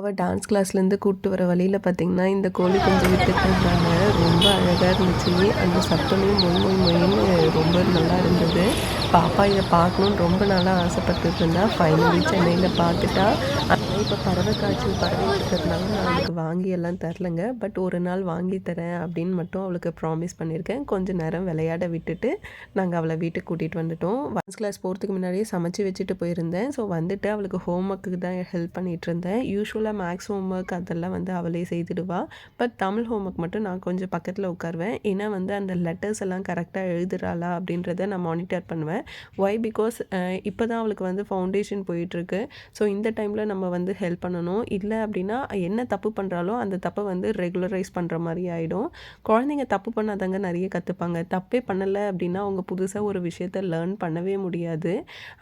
அவள் டான்ஸ் கிளாஸ்லேருந்து கூப்பிட்டு வர வழியில் பார்த்திங்கன்னா இந்த கோழி குஞ்சு விட்டுட்டு இருந்தாங்க. ரொம்ப அழகாக இருந்துச்சு. அந்த சத்தமே மொய் மொய் மொயின்னு ரொம்ப நல்லா இருந்தது. பாப்பா இதை பார்க்கணுன்னு ரொம்ப நாளாக ஆசைப்பட்டுட்டு இருந்தா. ஃபைனலி சென்னையில் பார்த்துட்டா. இப்போ பறவை காய்ச்சல் பரவிட்டு இருக்கிறதுனால நான் அவளுக்கு வாங்கி எல்லாம் தரலைங்க. பட் ஒரு நாள் வாங்கி தரேன் அப்படின்னு மட்டும் அவளுக்கு ப்ராமிஸ் பண்ணியிருக்கேன். கொஞ்சம் நேரம் விளையாட விட்டுட்டு நாங்கள் அவளை வீட்டுக்கு கூட்டிகிட்டு வந்துட்டோம். டான்ஸ் கிளாஸ் போகிறதுக்கு முன்னாடியே சமைச்சு வச்சுட்டு போயிருந்தேன். ஸோ வந்துட்டு அவளுக்கு ஹோம் ஒர்க்குக்கு தான் ஹெல்ப் பண்ணிகிட்டு இருந்தேன். யூஸ்வலாக மேக்ஸ் ஹோம் ஒர்க் அதெல்லாம் வந்து அவளே செய்துடுவா. பட் தமிழ் ஹோம் ஒர்க் மட்டும் நான் கொஞ்சம் பக்கத்தில் உட்காருவேன். ஏன்னா வந்து அந்த லெட்டர்ஸ் எல்லாம் கரெக்டாக எழுதுறாளா அப்படின்றத நான் மானிட்டர் பண்ணுவேன். ஒய் பிகாஸ் இப்போ தான் அவளுக்கு வந்து ஃபவுண்டேஷன் போயிட்டுருக்கு. ஸோ இந்த டைமில் நம்ம வந்து ஹெல்ப் பண்ணணும். இல்லை அப்படின்னா என்ன தப்பு பண்ணுறாலோ அந்த தப்பை வந்து ரெகுலரைஸ் பண்ணுற மாதிரி ஆகிடும். குழந்தைங்க தப்பு பண்ணாதாங்க நிறைய கற்றுப்பாங்க. தப்பே பண்ணலை அப்படின்னா அவங்க புதுசாக ஒரு விஷயத்த லேர்ன் பண்ணவே முடியாது.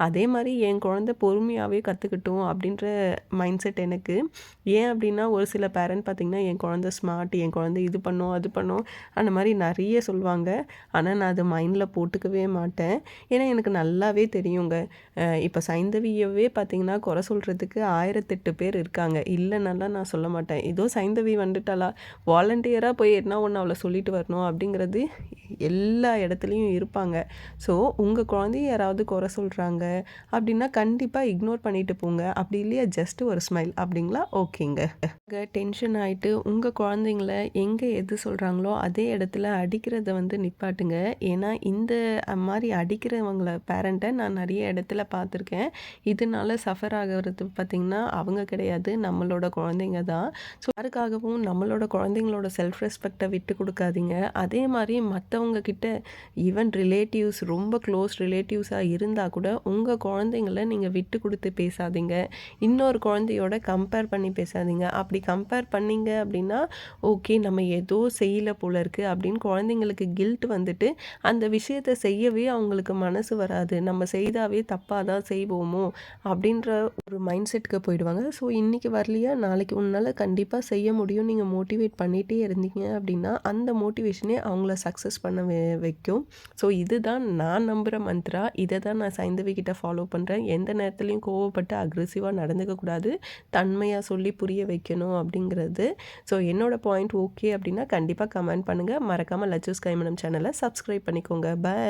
அதே மாதிரி என் குழந்தை பொறுமையாகவே கற்றுக்கிட்டோம் அப்படின்ற மைண்ட் செட் எனக்கு. ஏன் அப்படின்னா ஒரு சில பேரண்ட் பார்த்திங்கன்னா என் குழந்தை ஸ்மார்ட், என் குழந்தை இது பண்ணும் அது பண்ணும் அந்த மாதிரி நிறைய சொல்லுவாங்க. ஆனால் நான் அது மைண்டில் போட்டுக்கவே மாட்டேன். ஏன்னா எனக்கு நல்லாவே தெரியுங்க. இப்போ சைந்தவியவே பார்த்திங்கன்னா குறை சொல்கிறதுக்கு 1008 பேர் இருக்காங்க. இல்லைன்னாலாம் நான் சொல்ல மாட்டேன். ஏதோ சைந்தவி வந்துட்டாளா வாலண்டியராக போய் என்ன ஒன்று அவளை சொல்லிட்டு வரணும் அப்படிங்கிறது எல்லா இடத்துலையும் இருப்பாங்க. ஸோ உங்கள் குழந்தைய யாராவது குறை சொல்கிறாங்க அப்படின்னா கண்டிப்பாக இக்னோர் பண்ணிட்டு போங்க. அப்படி இல்லையா ஜஸ்ட் ஒரு ஸ்மைல் அப்படிங்களா ஓகேங்க. டென்ஷன் ஆகிட்டு உங்கள் குழந்தைங்கள எங்கே எது சொல்கிறாங்களோ அதே இடத்துல அடிக்கிறத வந்து நிப்பாட்டுங்க. ஏன்னா இந்த மாதிரி அடிக்கிறவங்கள பேரண்ட்டை நான் நிறைய இடத்துல பார்த்துருக்கேன். இதனால சஃபர் ஆகிறது பார்த்திங்கன்னா அவங்க கிடையாது, நம்மளோட குழந்தைங்க தான். ஸோ யாருக்காகவும் நம்மளோட குழந்தைங்களோட செல்ஃப் ரெஸ்பெக்டை விட்டு கொடுக்காதீங்க. அதே மாதிரி மற்றவங்க கிட்ட ஈவன் ரிலேட்டிவ்ஸ் ரொம்ப க்ளோஸ் ரிலேட்டிவ்ஸாக இருந்தால் கூட உங்கள் குழந்தைங்கள நீங்கள் விட்டு கொடுத்து பேசாதீங்க. இன்னொரு குழந்தையோட கம்பேர் பண்ணி பேசாதீங்க. அப்படி கம்பேர் பண்ணிங்க அப்படின்னா ஓகே நம்ம ஏதோ செய்யலை போல இருக்குது அப்படின்னு குழந்தைங்களுக்கு கில்ட் வந்துட்டு அந்த விஷயத்தை செய்யவே அவங்களுக்கு மனசு வராது. நம்ம செய்தாவே தப்பாக தான் செய்வோமோ அப்படின்ற ஒரு மைண்ட் செட்டுக்கு போயிடுவாங்க. ஸோ இன்றைக்கி வரலையா நாளைக்கு உன்னால் கண்டிப்பாக செய்ய முடியும் நீங்கள் மோட்டிவேட் பண்ணிகிட்டே இருந்தீங்க அப்படின்னா அந்த மோட்டிவேஷனே அவங்கள சக்ஸஸ் பண்ண வைக்கும். ஸோ இதுதான் நான் நம்புகிற மந்த்ரா. இதை தான் நான் சைந்தவி கிட்ட ஃபாலோ பண்ணுறேன். எந்த நேரத்துலையும் கோவப்பட்டு அக்ரெசிவாக நடந்துக்கக்கூடாது, தன்மையாக சொல்லி புரிய வைக்கணும் அப்படிங்கிறது. ஸோ என்னோடய பாயிண்ட் ஓகே அப்படின்னா கண்டிப்பாக கமெண்ட் பண்ணுங்கள். மறக்காமல் லட்சூஸ் கைமணம் சேனலை சப்ஸ்கிரைப் பண்ணிக்கோங்க. பாய்.